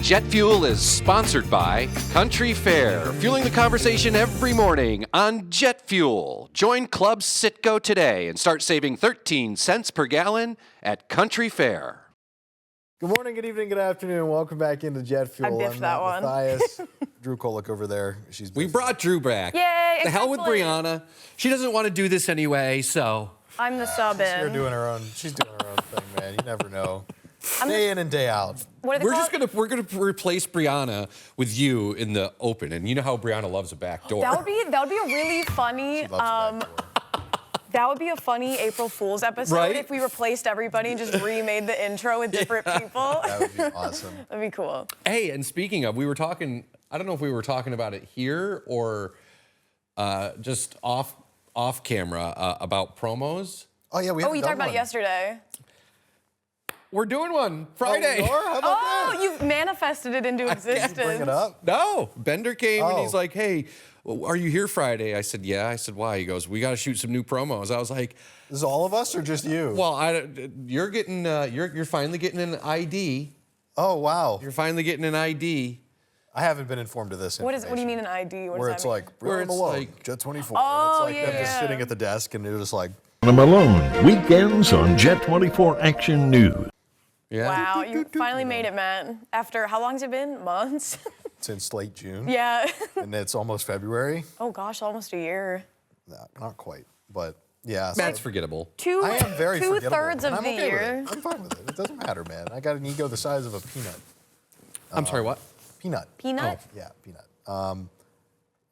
Jet Fuel is sponsored by Country Fair, fueling the conversation every morning on Jet Fuel. Join Club Citgo today and start saving 13 cents per gallon at Country Fair. Good morning, good evening, good afternoon. Welcome back into Jet Fuel. I biffed that one. Matthias, Drew Kolek over there. We brought Drew back. Yay! The hell with Brianna. She doesn't want to do this anyway, so. I'm the sub in. She's doing her own thing, man. You never know. Day in and day out. What are they We're gonna replace Brianna with you in the open, and you know how Brianna loves a back door. That would be a really funny. She loves back door. That would be a funny April Fool's episode Right? if we replaced everybody and just remade the intro with different people. That would be awesome. That'd be cool. Hey, and speaking of, we were talking. I don't know if we were talking about it here or just off camera about promos. Oh yeah, we. Oh, you talked about it yesterday. We're doing one Friday. Oh, we are? How about that? Oh, you've manifested it into existence. Bring it up. No, Bender came and he's Oh. like, "Hey, are you here Friday?" I said, "Yeah." I said, "Why?" He goes, "We got to shoot some new promos." I was like, Is this all of us or just you? "Well, you're getting, you're finally getting an ID. Oh wow. You're finally getting an ID." I haven't been informed of this. What do you mean an ID? What Where does it's that mean? like Where Brianna it's Malone, like- Jet 24. Oh, it's like them just yeah. sitting at the desk and they're just like. Malone, weekends on Jet 24 Action News. Yeah. Wow, you finally made it, Matt. After how long has it been? Months? Since late June. Yeah. And it's almost February. Oh gosh, almost a year. No, not quite, but yeah. Matt's forgettable. I am very forgettable, Two-thirds and of I'm the okay with year. it. I'm fine with it. It doesn't matter, man. I got an ego the size of a peanut. I'm sorry, what? Peanut. Peanut? Yeah, peanut.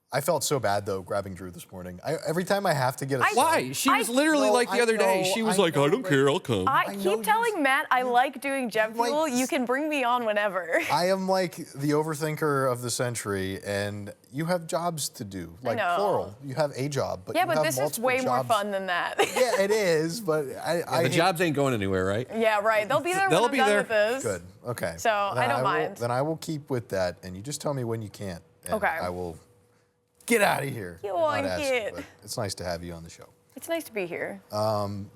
I felt so bad though grabbing Drew this morning. Every time I have to get a Why? She was literally No, like the I other day. know, She was I like, know, "I don't but- care, I'll come." I know keep telling you- Matt I like doing Jet like Fuel. You s- can bring me on whenever. I am like the overthinker of the century, and you have jobs to do, like know. plural. You have a job, but Yeah, you but have this is multiple way more jobs. fun than that. Yeah, it is, but I The hate- jobs ain't going anywhere, right? Yeah, right. They'll be there They'll when I'm be done there. with this. Good. Okay. So, I don't mind. Then I will keep with that, and you just tell me when you can't. And Okay. I will get out of here. You Not won't ask you, get. but it's nice to have you on the show. It's nice to be here.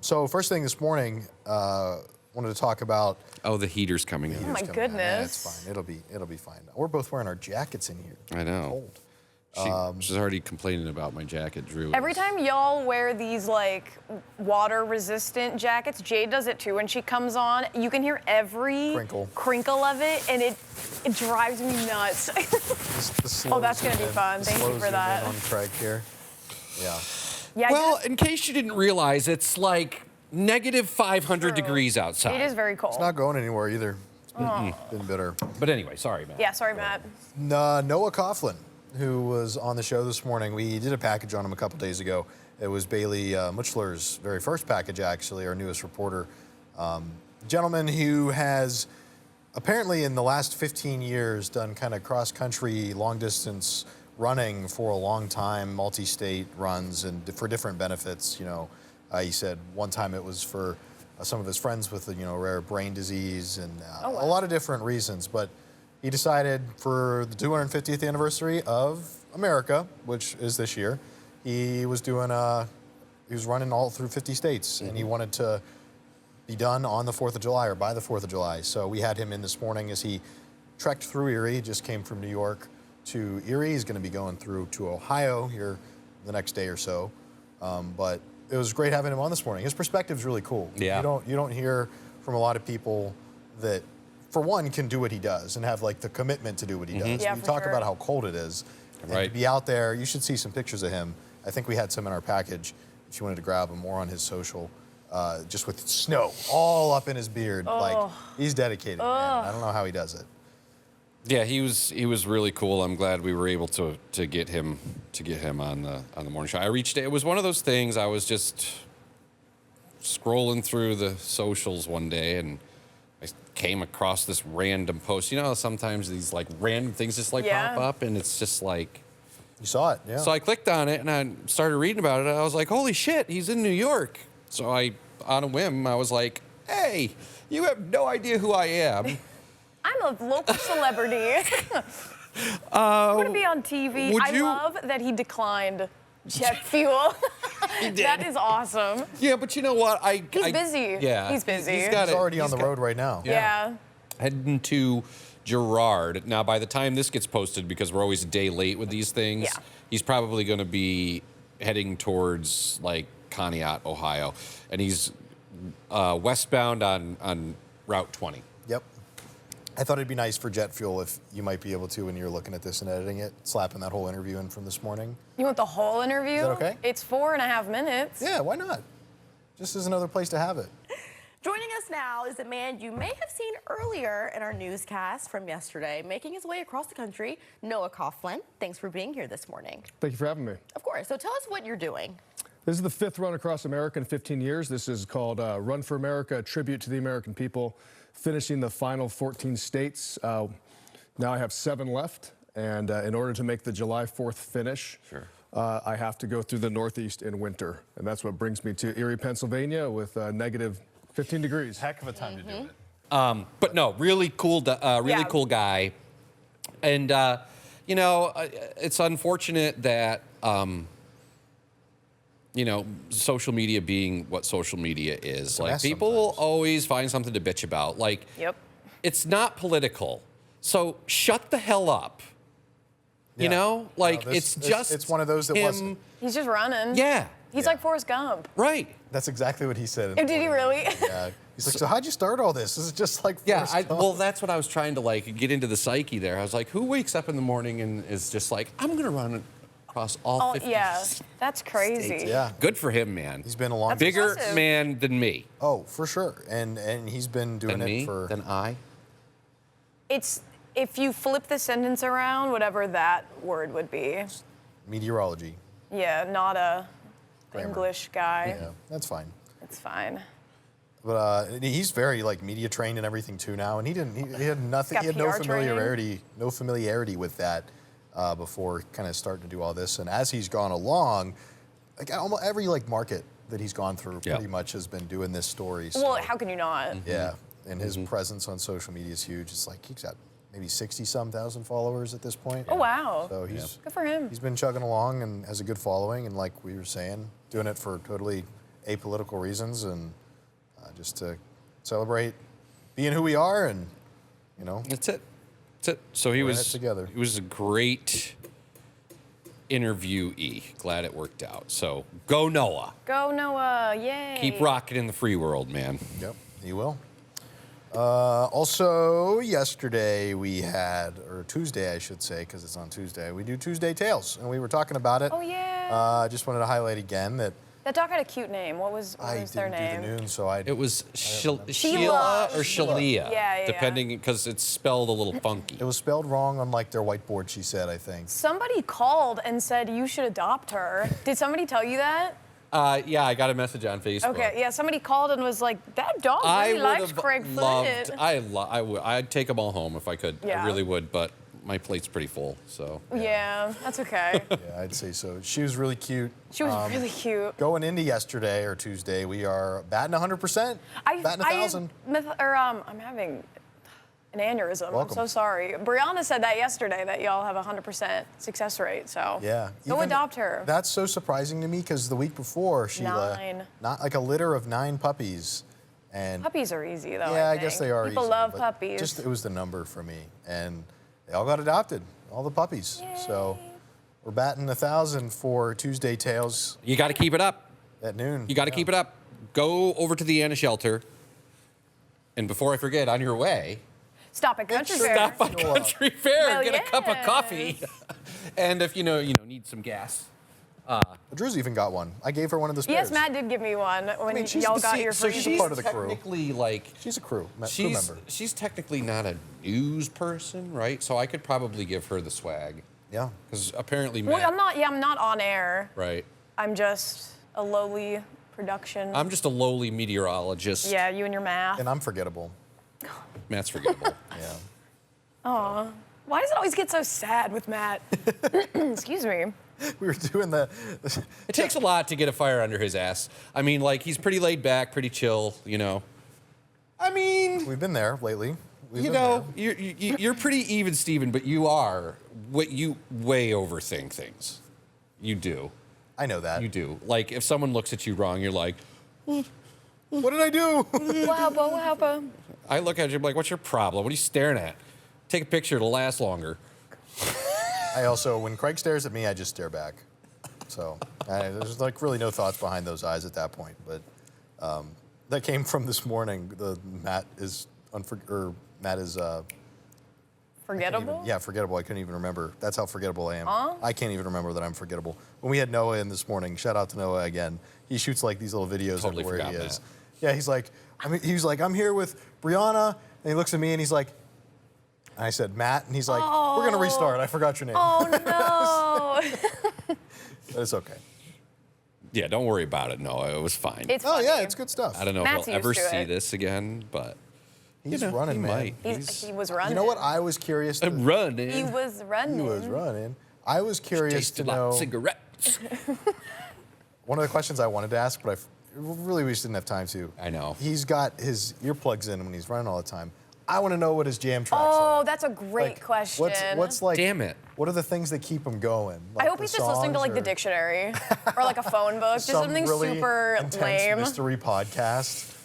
So first thing this morning, wanted to talk about. Oh, the heater's coming Oh in. my It's coming out. Yeah, goodness. it's fine. It'll be fine. We're both wearing our jackets in here. I know. Cold. She's already complaining about my jacket, Drew. Every time y'all wear these like water resistant jackets, Jade does it too when she comes on. You can hear every crinkle of it, and it drives me nuts. Oh, that's gonna be fun. Thank you for that. On Craig here. Yeah. Yeah, Well, in case you didn't realize, it's like negative 500 degrees outside. it is very cold. It's not going anywhere either. It's been bitter. But anyway, sorry, man. Yeah, sorry, Matt. Noah Coughlan, who was on the show this morning, we did a package on him a couple days ago. It was Bailey Muchler's very first package, actually, our newest reporter. Gentleman who has apparently in the last 15 years done kind of cross-country, long-distance running for a long time, multi-state runs and for different benefits. You know, he said one time it was for some of his friends with rare brain disease and a lot of different reasons. But he decided for the 250th anniversary of America, which is this year, he was running all through 50 states, and he wanted to be done on the 4th of July or by the 4th of July. So we had him in this morning as he trekked through Erie. He just came from New York to Erie. He's going to be going through to Ohio here the next day or so. But it was great having him on this morning. His perspective is really cool. Yeah. You don't hear from a lot of people that, for one, can do what he does and have like the commitment to do what he does. Yeah, we for talk sure. about how cold it is. And Right. to be out there, you should see some pictures of him. I think we had some in our package. If you wanted to grab them, more on his social. Just with snow all up in his beard. Like, he's dedicated, man. I don't know how he does it. Yeah, he was really cool. I'm glad we were able to get him on the morning show. It was one of those things. I was just scrolling through the socials one day and I came across this random post. You know, sometimes these like random things just like pop up and it's just like. You saw it, yeah. So I clicked on it and I started reading about it. And I was like, holy shit, he's in New York. So on a whim, I was like, hey, you have no idea who I am. I'm a local celebrity. I'm going to be on TV. I love that he declined jet fuel. That is awesome. Yeah, but you know what? He's busy. Yeah. He's busy. He's already on the road right now. Yeah. Heading to Gerard. Now, by the time this gets posted, because we're always a day late with these things, he's probably going to be heading towards like Conneaut, Ohio, and he's westbound on Route 20. Yep. I thought it'd be nice for jet fuel if you might be able to, when you're looking at this and editing it, slapping that whole interview in from this morning. You want the whole interview? Is that okay? It's 4.5 minutes. Yeah, why not? Just as another place to have it. Joining us now is a man you may have seen earlier in our newscast from yesterday, making his way across the country, Noah Coughlan. Thanks for being here this morning. Thank you for having me. Of course. So tell us what you're doing. This is the 5th run across America in 15 years. This is called Run for America, a tribute to the American people, finishing the final 14 states. Now I have 7 left, and in order to make the July 4th finish, I have to go through the Northeast in winter, and that's what brings me to Erie, Pennsylvania, with negative 15 degrees. Heck of a time to do it. But no, really cool cool guy. And, you know, it's unfortunate that, you know, social media being what social media is. Like, people will always find something to bitch about. Like, it's not political. So shut the hell up. You know? Like, it's one of those that wasn't. He's just running. Yeah. He's like Forrest Gump. Right. That's exactly what he said. Did he really? Yeah. He's like, so how'd you start all this? This is just like Forrest Gump. Well, that's what I was trying to, like, get into the psyche there. I was like, who wakes up in the morning and is just like, I'm going to run across all 50 that's crazy. States. Yeah. Good for him, man. He's been a long bigger man than me. Oh, for sure. And he's been doing it for... Than I? It's, if you flip the sentence around, whatever that word would be. Meteorology. Yeah, not a Grammar. English guy. Yeah, that's fine. It's fine. But he's very like media trained and everything too now, and he had nothing. He had no familiarity with that before kind of starting to do all this. And as he's gone along, like almost every like market that he's gone through pretty much has been doing this story. So, Well, how can you not? yeah, and his presence on social media is huge. It's like he's got maybe 60-some thousand followers at this point. Oh, wow. So he's good for him. He's been chugging along and has a good following, and like we were saying, doing it for totally apolitical reasons and just to celebrate being who we are, and you know. That's it. That's it. So he was together. He was a great interviewee. Glad it worked out. So go Noah. Go Noah, yay. Keep rocking in the free world, man. Yep, he will. Also, yesterday we had, or Tuesday I should say, because it's on Tuesday, we do Tuesday Tales, and we were talking about it. Oh, yeah. Just wanted to highlight again that That dog had a cute name. What was their name? I didn't do the noon, so I... It was Sheila or Shalia, Yeah. depending, because it's spelled a little funky. It was spelled wrong on like their whiteboard, she said, I think. Somebody called and said you should adopt her. Did somebody tell you that? Yeah, I got a message on Facebook. Okay, yeah, somebody called and was like, that dog really likes Craig Flint. I'd take them all home if I could. Yeah. I really would, but my plate's pretty full, so. Yeah, that's okay. Yeah, I'd say so. She was really cute. She was really cute. Going into yesterday or Tuesday, we are batting 100%, batting 1,000. I'm having an aneurysm. Welcome. I'm so sorry. Brianna said that yesterday, that y'all have a 100% success rate, so Yeah. go adopt her. That's so surprising to me because the week before, Sheila, 9. not like a litter of 9 puppies. And Puppies are easy, though. yeah, I think. guess they are People easy, love but puppies. Just it was the number for me, and they all got adopted, all the puppies. Yay. So we're batting 1,000 for Tuesday Tales You got to keep it up. at noon. You got to keep it up. Go over to the Anna shelter, and before I forget, on your way, Stop at Country Fair. stop by Country Fair and Well, get a cup of yes. coffee. And if you need some gas. Drew's even got one. I gave her one of the spares. Yes, Matt did give me one when mean, she's y'all the got se- your so free. she's a part of the crew. Technically, like She's a crew member. she's technically not a news person, right? So I could probably give her the swag Yeah. because apparently Matt, Well, I'm not on air. right? I'm just a lowly production. I'm just a lowly meteorologist. Yeah, you and your math. And I'm forgettable. Matt's forgettable. Yeah. Aw. Why does it always get so sad with Matt? Excuse me. We were doing the It takes a lot to get a fire under his ass. I mean, like, he's pretty laid back, pretty chill, I mean, we've been there lately. We've been there. you're pretty even, Steven, but you way overthink things. You do. I know that. You do. Like, if someone looks at you wrong, you're like, What did I do? What happened? I look at you, I'm like, what's your problem? What are you staring at? take a picture, it'll last longer. I also, when Craig stares at me, I just stare back. So there's like really no thoughts behind those eyes at that point. But that came from this morning. Matt is forgettable. Forgettable. I couldn't even remember. That's how forgettable I am. I can't even remember that I'm forgettable. When we had Noah in this morning, shout out to Noah again. He shoots like these little videos Totally everywhere he forgot is. that. Yeah, he's like, I'm here with Brianna, and he looks at me and he's like, and I said, Matt, and he's like, we're gonna restart. I forgot your name. Oh no. But it's okay. Yeah, don't worry about it, Noah. It was fine. It's Oh funny. yeah, it's good stuff. I don't know Matt's if we'll ever used to see it. this again, but He's running, he man. might. He was running. You know what? I was curious. I'm running. He was running. He was running. I was curious to know. Cigarettes. One of the questions I wanted to ask, but really we just didn't have time to. I know. He's got his earplugs in when he's running all the time. I want to know what his jam tracks Oh, are. that's a great question. What's like? Damn it. What are the things that keep him going? Like I hope the he's just listening to songs like the or dictionary or like a phone book, just some something really super intense lame. mystery podcast.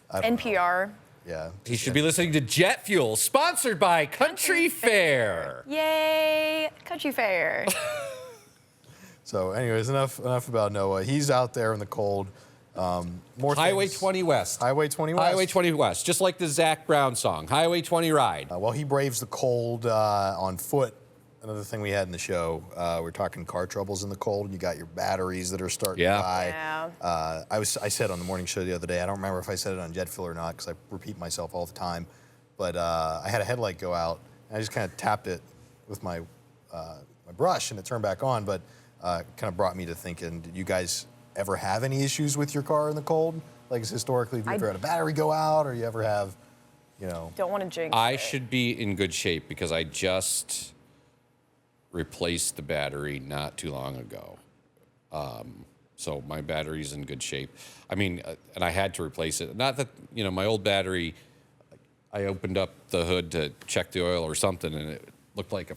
I don't know. NPR. Yeah. He should be listening to Jet Fuel, sponsored by Country Fair. Yay, country fair. So, anyways, enough about Noah. He's out there in the cold. More Highway things. 20 West. Highway 20 West. Highway 20 West, just like the Zach Brown song, Highway 20 Ride. Well, he braves the cold on foot. Another thing we had in the show, we're talking car troubles in the cold. You got your batteries that are starting to die. Yeah. I said on the morning show the other day, I don't remember if I said it on Jet Fuel or not because I repeat myself all the time, but I had a headlight go out and I just kind of tapped it with my brush and it turned back on, but kind of brought me to thinking, did you guys ever have any issues with your car in the cold? Like historically, have you ever had a battery go out or you ever have, Don't want to jinx I it. should be in good shape because I just replaced the battery not too long ago. So my battery's in good shape. I mean, and I had to replace it. Not that, my old battery, I opened up the hood to check the oil or something and it looked like a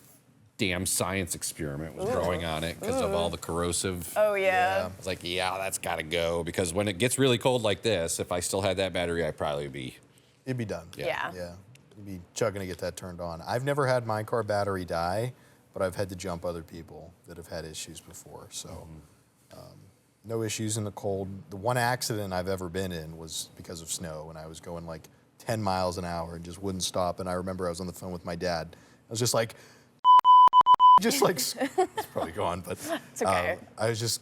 damn science experiment was growing on it because of all the corrosive. Oh yeah. I was like, yeah, that's got to go because when it gets really cold like this, if I still had that battery, I'd probably be. It'd be done. Yeah. Yeah. You'd be chugging to get that turned on. I've never had my car battery die, but I've had to jump other people that have had issues before. So no issues in the cold. The one accident I've ever been in was because of snow, and I was going like 10 miles an hour and just wouldn't stop. And I remember I was on the phone with my dad. I was just like, it's probably gone, but It's okay. I was just,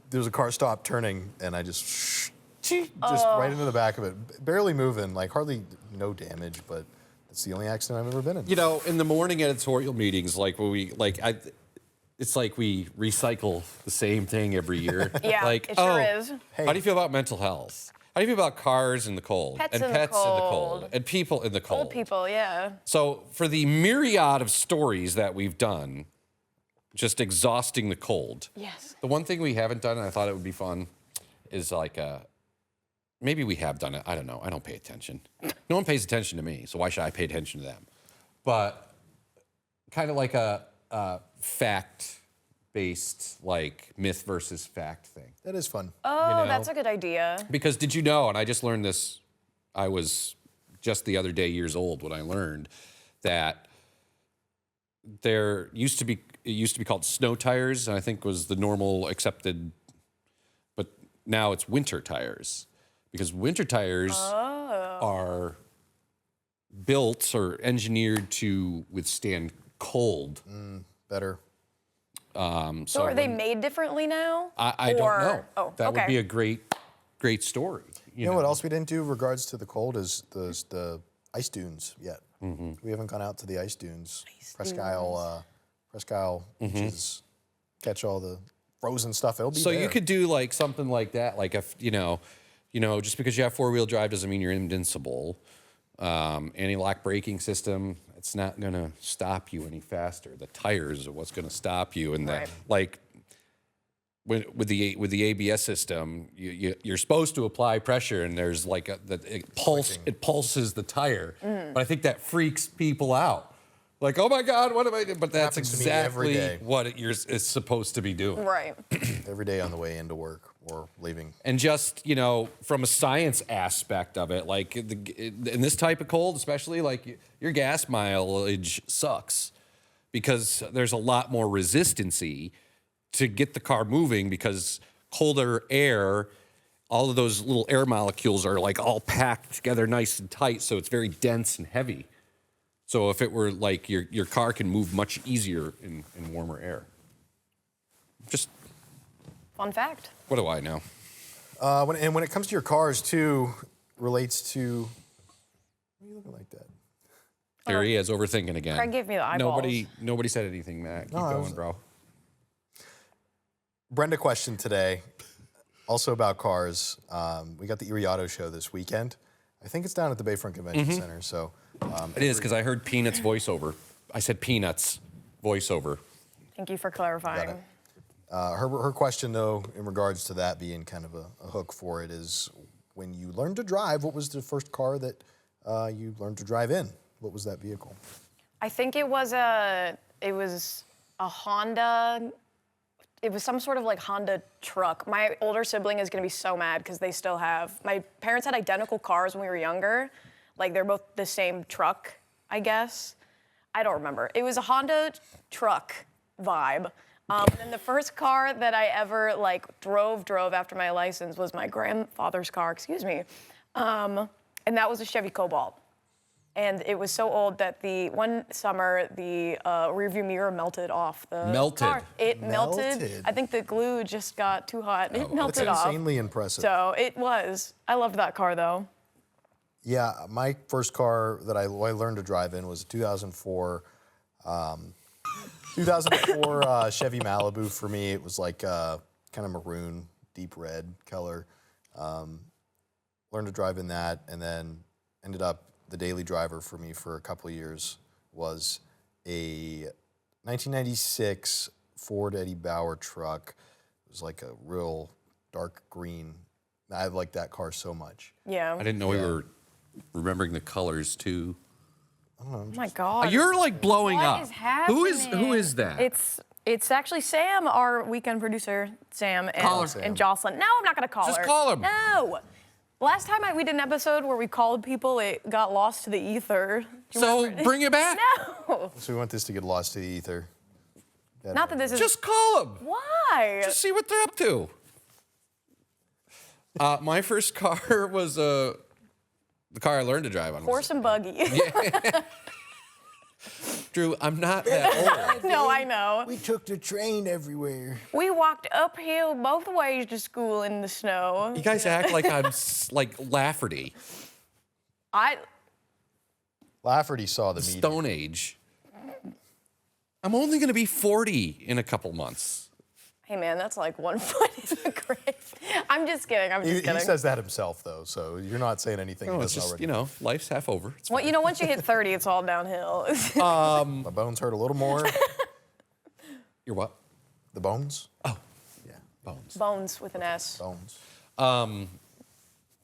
there was a car stop turning, and I just right into the back of it, barely moving, like hardly no damage, but it's the only accident I've ever been in. In the morning editorial meetings, it's like we recycle the same thing every year. Yeah, like, it sure is. How do you feel about mental health? How do you feel about cars in the cold? Pets and in the pets in the cold. cold? And people in the cold? Old people, yeah. So for the myriad of stories that we've done, just exhausting the cold. Yes. The one thing we haven't done, and I thought it would be fun, is like maybe we have done it. I don't know. I don't pay attention. No one pays attention to me, so why should I pay attention to them? But kind of like a fact-based, like myth versus fact thing. That is fun. Oh, that's a good idea. Because did you know, and I just learned this, I was just the other day years old when I learned that it used to be called snow tires, and I think was the normal accepted, but now it's winter tires. Because winter tires are built or engineered to withstand cold. Better. So are they made differently now? I don't know. Oh, that would okay. be a great story. You know what else we didn't do in regards to the cold is the ice dunes yet. Mm-hmm. We haven't gone out to the ice dunes. Presque Isle beaches, catch all the frozen stuff. It'll be So there. you could do like something like that, like if just because you have four-wheel drive doesn't mean you're invincible. Anti-lock braking system, it's not gonna stop you any faster. The tires are what's gonna stop you, and Right. with the ABS system, you're supposed to apply pressure, and there's like it pulses the tire. But I think that freaks people out Like, oh my God, what am I doing? But that's Happens to me every exactly day. what it's supposed to be doing. Right. Every day on the way into work or leaving. And just, from a science aspect of it, like in this type of cold, especially, like your gas mileage sucks because there's a lot more resistancy to get the car moving because colder air, all of those little air molecules are like all packed together nice and tight, so it's very dense and heavy. So if it were like your car can move much easier in warmer air. Just Fun fact. what do I know? When it comes to your cars, too, relates to... Why are you looking like that? There he is, overthinking again. Craig gave me the eyeballs. Nobody said anything, Matt. Keep No, going, bro. Brenda question today, also about cars. We got the Erie Auto Show this weekend. I think it's down at the Bayfront Convention Center. So It is, because I heard Peanuts voiceover. I said Peanuts voiceover. Thank you for clarifying. Got it. Her question, though, in regards to that being kind of a hook for it, is when you learned to drive, what was the first car that you learned to drive in? What was that vehicle? I think it was a Honda. It was some sort of like Honda truck. My older sibling is gonna be so mad because they still have. My parents had identical cars when we were younger. Like they're both the same truck, I guess. I don't remember. It was a Honda truck vibe. And the first car that I ever drove after my license was my grandfather's car, excuse me. And that was a Chevy Cobalt. And it was so old that one summer, the rearview mirror melted off the car. It melted. I think the glue just got too hot. It melted off. That's insanely impressive. So it was. I loved that car, though. Yeah, my first car that I learned to drive in was a 2004 Chevy Malibu for me. It was like kind of maroon, deep red color. Learned to drive in that, and then ended up the daily driver for me for a couple of years was a 1996 Ford Eddie Bauer truck. It was like a real dark green. I liked that car so much. Yeah. I didn't know we were remembering the colors too. Oh my God. You're like blowing up. What is happening? Who is that? It's actually Sam, our weekend producer, Sam and Jocelyn. No, I'm not gonna call her. Just call him. No. Last time we did an episode where we called people, it got lost to the ether. So bring it back. No. So we want this to get lost to the ether. Not that this is. Just call them. Why? Just see what they're up to. My first car was the car I learned to drive on. Horse and buggy. Drew, I'm not that old. No, I know. We took the train everywhere. We walked uphill both ways to school in the snow. You guys act like I'm like Lafferty. Lafferty saw the meeting. Stone Age. I'm only going to be 40 in a couple months. Hey, man, that's like 1 foot in the grave. I'm just kidding. I'm just kidding. He says that himself, though, so you're not saying anything he No, it's doesn't just, already. life's half over. It's Well, once you hit 30, it's all downhill. My bones hurt a little more. Your what? The bones? Oh, Yeah, bones. Bones with an S, bones.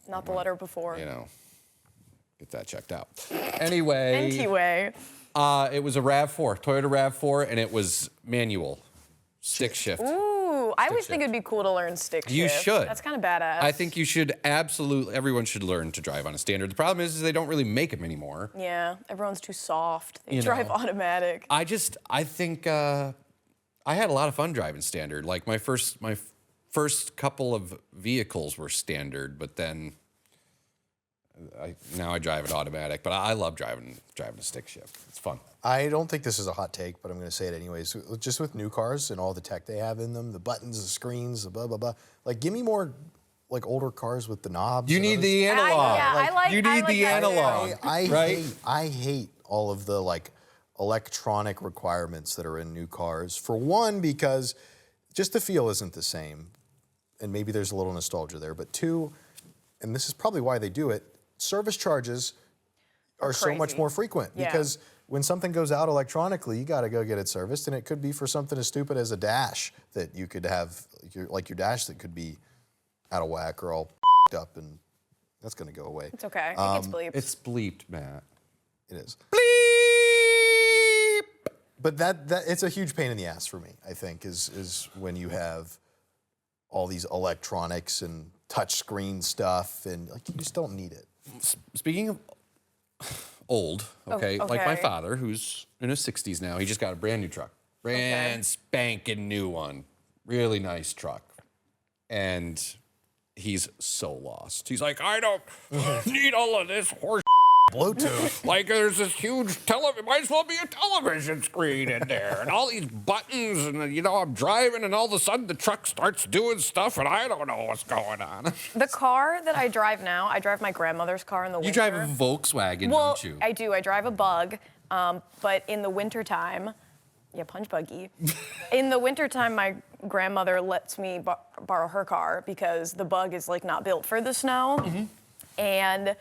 not the letter before. Get that checked out. Anyway. Anyway. It was a RAV4, Toyota RAV4, and it was manual, stick shift. Ooh, I always think it'd be cool to learn stick shift. You should. That's kind of badass. I think you should everyone should learn to drive on a standard. The problem is they don't really make them anymore. Yeah, everyone's too soft. They drive automatic. I think I had a lot of fun driving standard. Like my first couple of vehicles were standard, but then now I drive it automatic. But I love driving a stick shift. It's fun. I don't think this is a hot take, but I'm going to say it anyways. Just with new cars and all the tech they have in them, the buttons, the screens, the blah, blah, blah. Like, give me more, older cars with the knobs. You need the analog. You need the analog. I hate all of the, electronic requirements that are in new cars. For one, because just the feel isn't the same, and maybe there's a little nostalgia there. But two, and this is probably why they do it, service charges are so much more frequent because when something goes out electronically, you got to go get it serviced, and it could be for something as stupid as a dash that you could have, your dash that could be out of whack or all up, and that's going to go away. It's okay. It gets bleeped. It's bleeped, Matt. It is. Bleep! But that it's a huge pain in the ass for me, I think, is when you have all these electronics and touch screen stuff, and like you just don't need it. Speaking of old, okay, like my okay. father, who's in his 60s now, he just got a brand new truck. Brand spanking new one. Really nice truck. And he's so lost. He's like, I don't need all of this horse. Bluetooth. Like there's this huge television, might as well be a television screen in there, and all these buttons, and you know, I'm driving, and all of a sudden the truck starts doing stuff, and I don't know what's going on. The car that I drive now, I drive my grandmother's car in the winter. You drive a Volkswagen, well, don't you? I do. I drive a Bug, but in the wintertime, yeah, punch buggy. In the wintertime, my grandmother lets me borrow her car because the Bug is like not built for the snow, and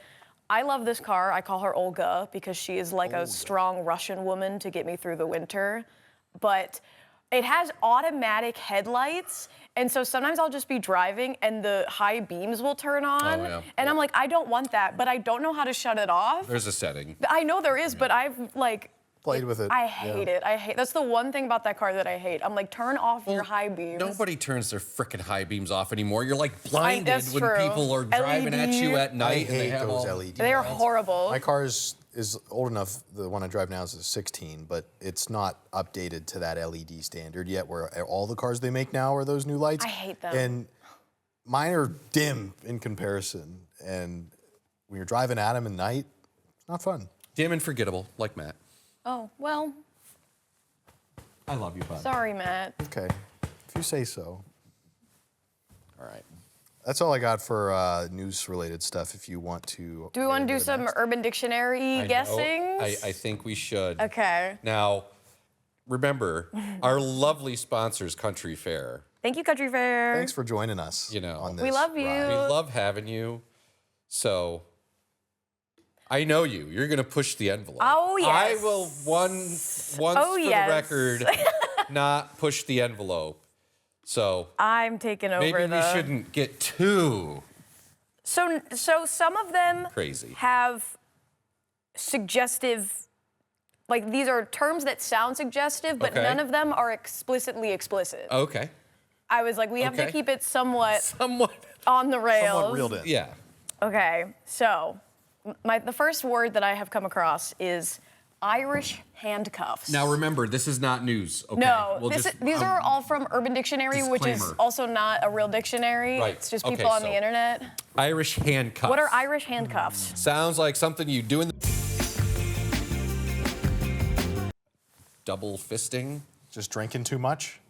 I love this car. I call her Olga because she is like a strong Russian woman to get me through the winter. But it has automatic headlights, and so sometimes I'll just be driving and the high beams will turn on. yeah. And I'm like, I don't want that, but I don't know how to shut it off. There's a setting. I know there is, but I've like Played with it. I hate it. That's the one thing about that car that I hate. I'm like, turn off your high beams. Nobody turns their frickin' high beams off anymore. You're like blinded that's when true. people are driving at you LED. at I night. and they hate have those all- LED. They are lights. horrible. My car is old enough. The one I drive now is a 16, but it's not updated to that LED standard yet. Where all the cars they make now are those new lights. I hate them. And mine are dim in comparison. And when you're driving at them at night, it's not fun. Dim and forgettable, like Matt. Oh, well, I love you, bud. sorry, Matt. Okay, if you say so. All right. That's all I got for news-related stuff. If you want to. Do we want to do some Urban Dictionary guessings? I think we should. Okay. Now, remember, our lovely sponsors, Country Fair. Thank you, Country Fair. Thanks for joining us. You know, on this We love you. ride. We love having you. So, I know you. You're going to push the envelope. Oh, yes. I will once Oh, for yes. the record, not push the envelope. So I'm taking over maybe we shouldn't get too So some of them crazy. have suggestive, like these are terms that sound suggestive, but Okay. none of them are explicitly explicit. Okay. I was like, we have to Okay. keep it somewhat Somewhat. on the rails. Somewhat reeled in. Yeah. Okay, so the first word that I have come across is Irish handcuffs. Now remember, this is not news. Okay. No, We'll these are all from Urban Dictionary, which is disclaimer. also not a real dictionary. Right. It's just Okay, people on so- the internet. Irish handcuffs. What are Irish handcuffs? Sounds like something you do in the double fisting. Just drinking too much.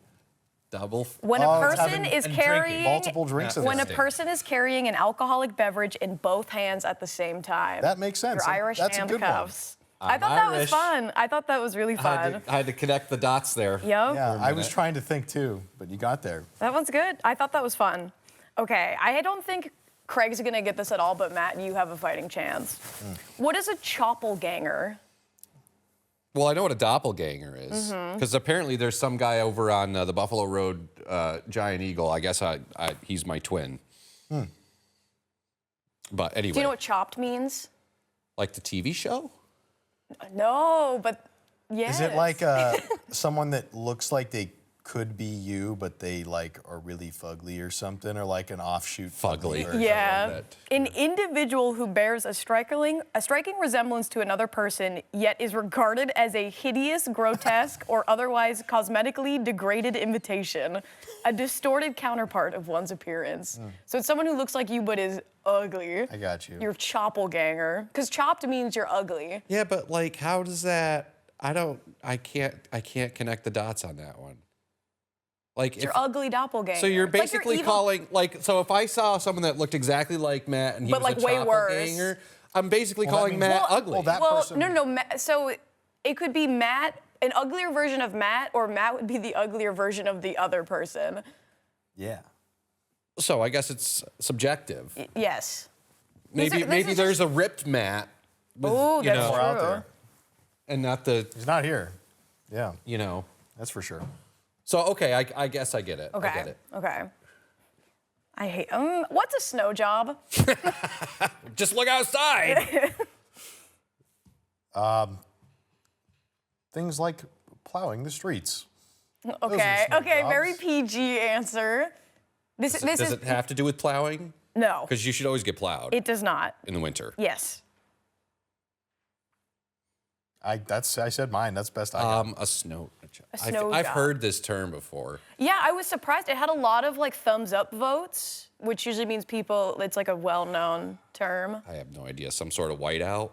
Double. When Oh, a it's person having- is and carrying drinking. Multiple drinks of when a this. person is carrying an alcoholic beverage in both hands at the same time. That makes sense. Your Irish That's a good one. handcuffs. I I'm thought that was Irish. fun. I thought that was really fun. I had to connect the dots there. Yep. Yeah, I was trying to think too, but you got there. That one's good. I thought that was fun. Okay, I don't think Craig's gonna get this at all, but Matt, you have a fighting chance. What is a choppelganger? Well, I know what a doppelganger is because apparently there's some guy over on the Buffalo Road Giant Eagle. I guess he's my twin. But anyway, Do you know what chopped means? like the TV show? No, but yes. Is it like someone that looks like they could be you, but they like are really fugly or something, or like an offshoot Fugly. version? Yeah. that. An individual who bears a striking resemblance to another person, yet is regarded as a hideous, grotesque, or otherwise cosmetically degraded imitation, a distorted counterpart of one's appearance. So it's someone who looks like you but is ugly. I got you. You're choppelganger. Because chopped means you're ugly. Yeah, but like, how does that? I can't connect the dots on that one. Like, You're ugly doppelganger. so you're It's like basically evil- calling so if I saw someone that looked exactly like Matt and he But, was like, a way worse. doppelganger, I'm basically Well, that calling means- Matt Well, ugly. well, that- Well, person- no. So it could be Matt, an uglier version of Matt, or Matt would be the uglier version of the other person. Yeah. So I guess it's subjective. Yes. Maybe this is there's a ripped Matt, with, Oh, you that's know, We're out true. there. and not the He's not here. Yeah, you know. that's for sure. So okay, I guess I get it. Okay. I get it. Okay. I hate. What's a snow job? Just look outside. Things like plowing the streets. Okay, snow okay, jobs. very PG answer. This Does is it have to do with plowing? no. Because you should always get plowed It does not. in the winter. Yes. I said mine. That's best I got. A snow. snow I've job. heard this term before. Yeah, I was surprised. It had a lot of like thumbs up votes, which usually means people. It's like a well-known term. I have no idea. Some sort of whiteout.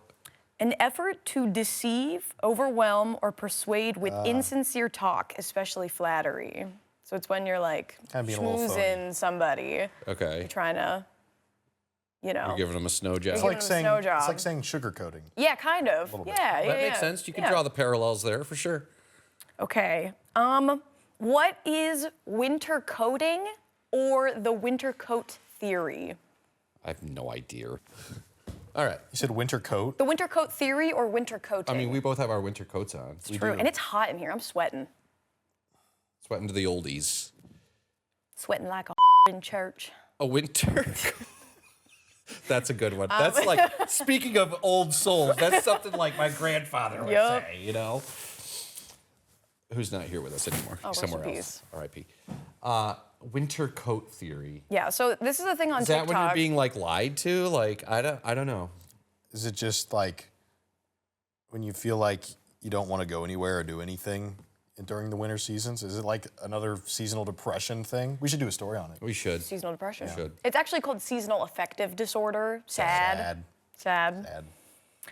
An effort to deceive, overwhelm, or persuade with insincere talk, especially flattery. So it's when you're like Kinda being a little phony. schmoozing somebody, Okay. trying to, You're giving them a snow job. It's giving like them a saying snow job. it's like saying sugarcoating. Yeah, kind of. bit. Yeah, yeah, That makes yeah. sense. You can Yeah. draw the parallels there for sure. Okay. What is winter coating or the winter coat theory? I have no idea. All right. You said winter coat. The winter coat theory or winter coating? I mean, we both have our winter coats on. It's true, and it's hot in here. I'm sweating. Sweating to the oldies. Sweating like a in church. A winter. That's a good one. That's like, speaking of old souls, that's something like my grandfather would Yup. say, you know? Who's not here with us anymore. Oh, He's rest in somewhere peace. else. R.I.P. Winter coat theory. Yeah, so this is the thing on Is that TikTok. when you're being like lied to? Like, I don't know. Is it just like when you feel like you don't want to go anywhere or do anything during the winter seasons? Is it like another seasonal depression thing? We should do a story on it. We should. Seasonal depression. Should. It's actually called seasonal affective disorder. Sad. Sad.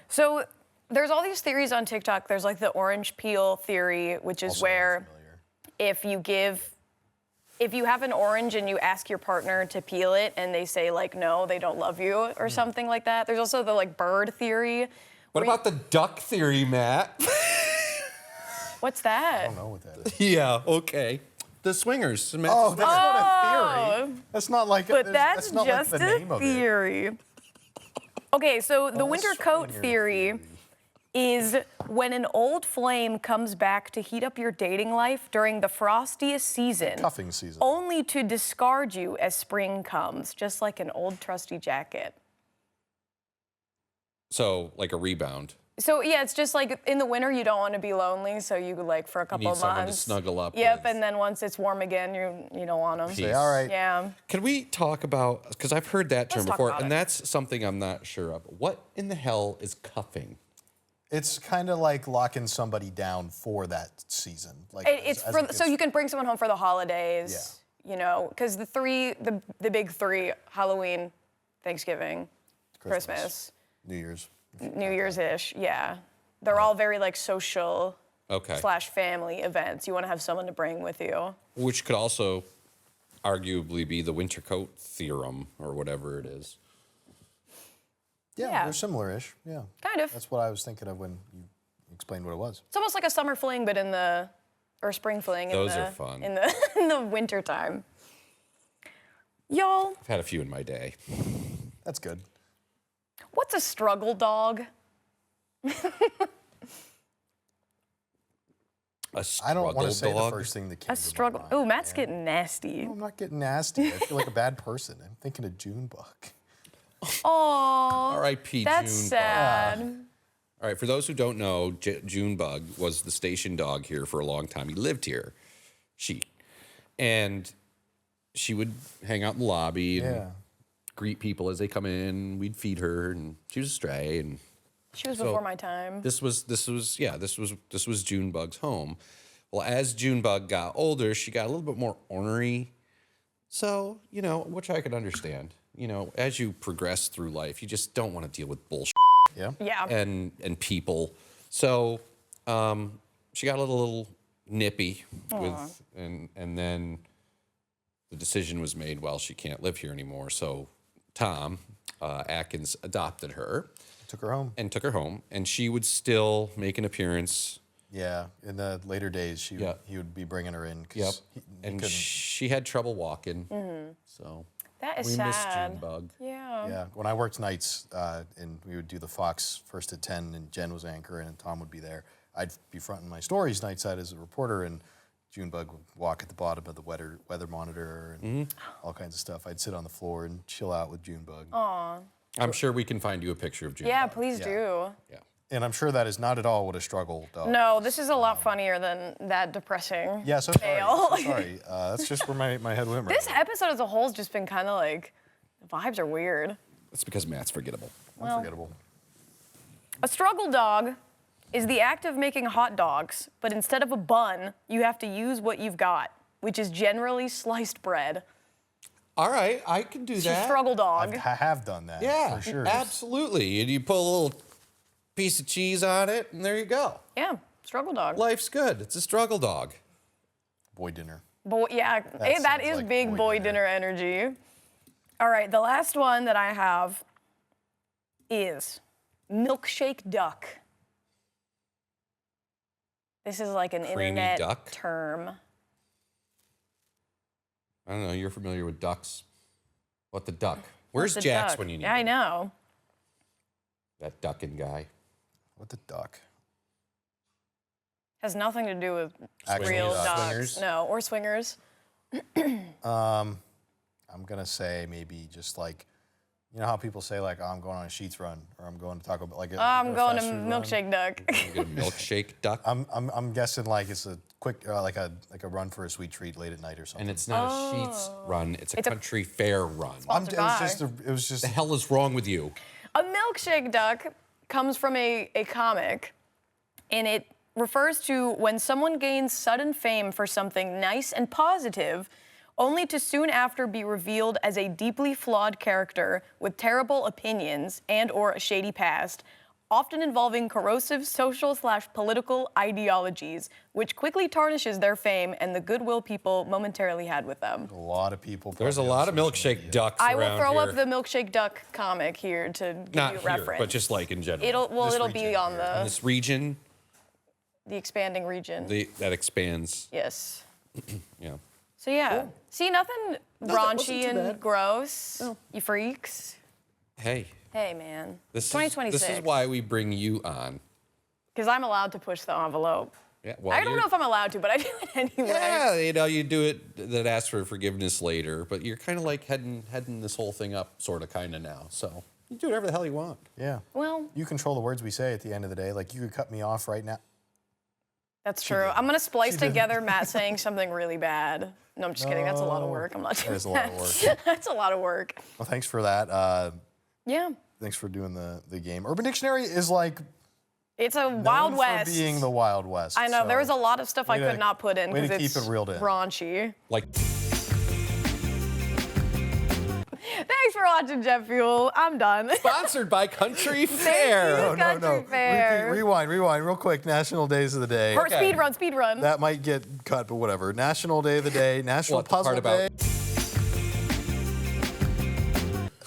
So there's all these theories on TikTok. There's like the orange peel theory, which is Also where unfamiliar. if you have an orange and you ask your partner to peel it and they say like no, they don't love you or something like that. There's also the like bird theory. What about the duck theory, Matt? What's that? I don't know what that is. Yeah, okay. The swingers. Oh, that's not a theory. That's not like But that's not just like the name a of it. theory. Okay, so the Oh, winter coat swinger theory is when an old flame comes back to heat up your dating life during the frostiest season, Cuffing season. only to discard you as spring comes, just like an old trusty jacket. So, like a rebound. So yeah, it's just like in the winter you don't want to be lonely, so you like for a couple need months. someone to snuggle up Yep, with. and then once it's warm again, you don't want them. Peace. Say, all right. Yeah. Can we talk about, because I've heard that term Let's talk before, about and it. that's something I'm not sure of. What in the hell is cuffing? It's kind of like locking somebody down for that season. Like It's as for, it gets- so you can bring someone home for the holidays. You know, because the big three: Halloween, Thanksgiving, Christmas, New Year's. New Year's-ish. Yeah, they're all very like social Okay. / family events. You want to have someone to bring with you. Which could also arguably be the winter coat theorem or whatever it is. Yeah. They're similar-ish. Yeah. Kind of. That's what I was thinking of when you explained what it was. It's almost like a summer fling, but or spring fling. Those are fun. In the winter time. Y'all, I've had a few in my day. That's good. what's a struggle dog? A I don't want struggle to say dog? the first thing that came A to my struggle. mind, Oh, Matt's man. getting nasty. I'm not getting nasty. I feel like a bad person. I'm thinking of Junebug. Oh, R.I.P. that's Junebug. sad. All right, for those who don't know, Junebug was the station dog here for a long time. He lived here. And she would hang out in the lobby and Yeah. greet people as they come in. We'd feed her, and she was a stray. And She was So, before my time. this was Junebug's home. Well, as Junebug got older, she got a little bit more ornery. So, which I could understand. As you progress through life, you just don't want to deal with bullshit Yeah. Yeah. and people. So she got a little nippy with, and then the decision was made, well, she can't live here anymore. So Tom Atkins adopted her Took her home. and took her home, and she would still make an appearance. Yeah. In the later days, Yeah. he would be bringing her in. 'cause Yep. he And couldn't. she had trouble walking. So That is we sad. missed Junebug. Yeah. Yeah, when I worked nights and we would do the Fox first at 10 and Jen was anchoring and Tom would be there, I'd be fronting my stories nightside as a reporter and Junebug would walk at the bottom of the weather monitor and all kinds of stuff. I'd sit on the floor and chill out with Junebug. Aw. I'm sure we can find you a picture of Junebug. Yeah, please Yeah. do. Yeah. And I'm sure that is not at all what a struggle dog. No, this is a lot funnier than that depressing. Yeah, so sorry. fail. So sorry. That's just where my head went. This episode as a whole has just been kind of like, the vibes are weird. It's because Matt's forgettable. Unforgettable. A struggle dog is the act of making hot dogs, but instead of a bun, you have to use what you've got, which is generally sliced bread. All right, I can do It's a that. struggle dog. I have done that. Yeah, for sure. absolutely. And you put a little piece of cheese on it, and there you go. Yeah, struggle dog. Life's good. It's a struggle dog. Boy dinner. Boy, yeah, that sounds is like big boy boy dinner. dinner energy. All right, the last one that I have is milkshake duck. This is like an Creamy internet duck? term. I don't know. You're familiar with ducks. What the duck? Where's The Jax duck. when you need Yeah, I him? know. That ducking guy. What the duck? Has nothing to do with Actually, real ducks. dogs. Swingers? No, or swingers. I'm gonna say maybe just like, you know how people say like, oh, I'm going on a Sheetz run, or I'm going to Taco Bell, like I'm going to fast food run. milkshake duck. You get a milkshake duck. I'm guessing like it's a quick like a run for a sweet treat late at night or something. And it's not a Sheets run. It's a country fair run. Sponsored by. It was just The hell is wrong with you? A milkshake duck comes from a comic, and it refers to when someone gains sudden fame for something nice and positive, only to soon after be revealed as a deeply flawed character with terrible opinions and/or a shady past, often involving corrosive social/political ideologies, which quickly tarnishes their fame and the goodwill people momentarily had with them. a lot of people. There's a probably lot on of social milkshake media. ducks I will around throw here. up the milkshake duck comic here to give Not you a here, reference. but just like in general. It'll be region on here. in the this region, expanding region. that expands. Yes. Yeah. So yeah, see nothing that wasn't raunchy too and bad. gross. You freaks. Hey, Hey man, this 2026. is why we bring you on. Because I'm allowed to push the envelope. Yeah. Well, I don't know if I'm allowed to, but I do it anyway. Yeah, you know, you do it that asks for forgiveness later, but you're kind of like heading this whole thing up, sort of, kind of now. So you do whatever the hell you want. Yeah. Well, You control the words we say at the end of the day. Like you could cut me off right now. that's true. I'm gonna splice did. together Matt saying something really bad. No, I'm just kidding. That's a lot of work. I'm not doing That is a lot of work. That's a lot of work. Well, thanks for that. Yeah. Thanks for doing the game. Urban Dictionary is like It's a known Wild for West. being the Wild West. I know. so There was a lot of stuff I way to- could not put in way to because keep it's it reeled in. raunchy. Like, Thanks for watching Jet Fuel. I'm done. sponsored by Country you. Fair. Country Fair. Rewind, real quick. National Days of the Day. Or speed run. That might get cut, but whatever. National Day of the Day. National What, the part Puzzle about- Day.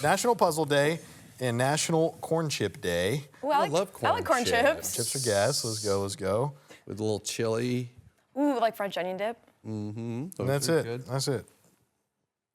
National Puzzle Day and National Corn Chip Day. Ooh, I love I like corn corn chips. Chips are gas. Let's go. With a little chili. Ooh, like French onion dip. And that's it. That's it.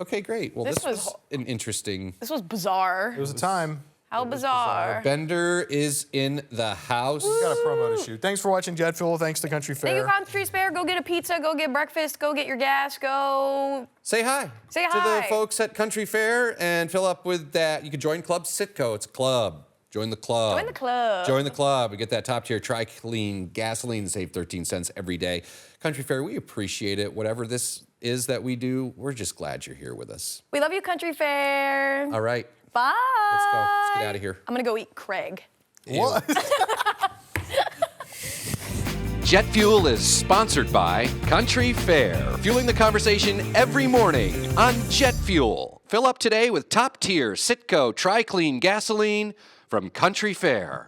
Okay, great. Well, This this was was an interesting. This was bizarre. It was a time. How bizarre. Bender is in the house. Got a promo to shoot. Thanks for watching Jet Fuel. Thanks to Country Thank you, Fair. Country Fair. Go get a pizza. Go get breakfast. Go get your gas. Go. Say hi. Say to the hi. folks at Country Fair and fill up with that. You can join Club Sitco. It's a club. Join the club. Join the club. Join the club. We get that top tier tri-clean gasoline. Save 13 cents every day. Country Fair, we appreciate it. Whatever this is that we do, we're just glad you're here with us. We love you, Country Fair. All right. Bye. Let's go. Let's get out of here. I'm gonna go eat Craig. What? Jet Fuel is sponsored by Country Fair, fueling the conversation every morning on Jet Fuel. Fill up today with top tier Sitco Tri-Clean gasoline from Country Fair.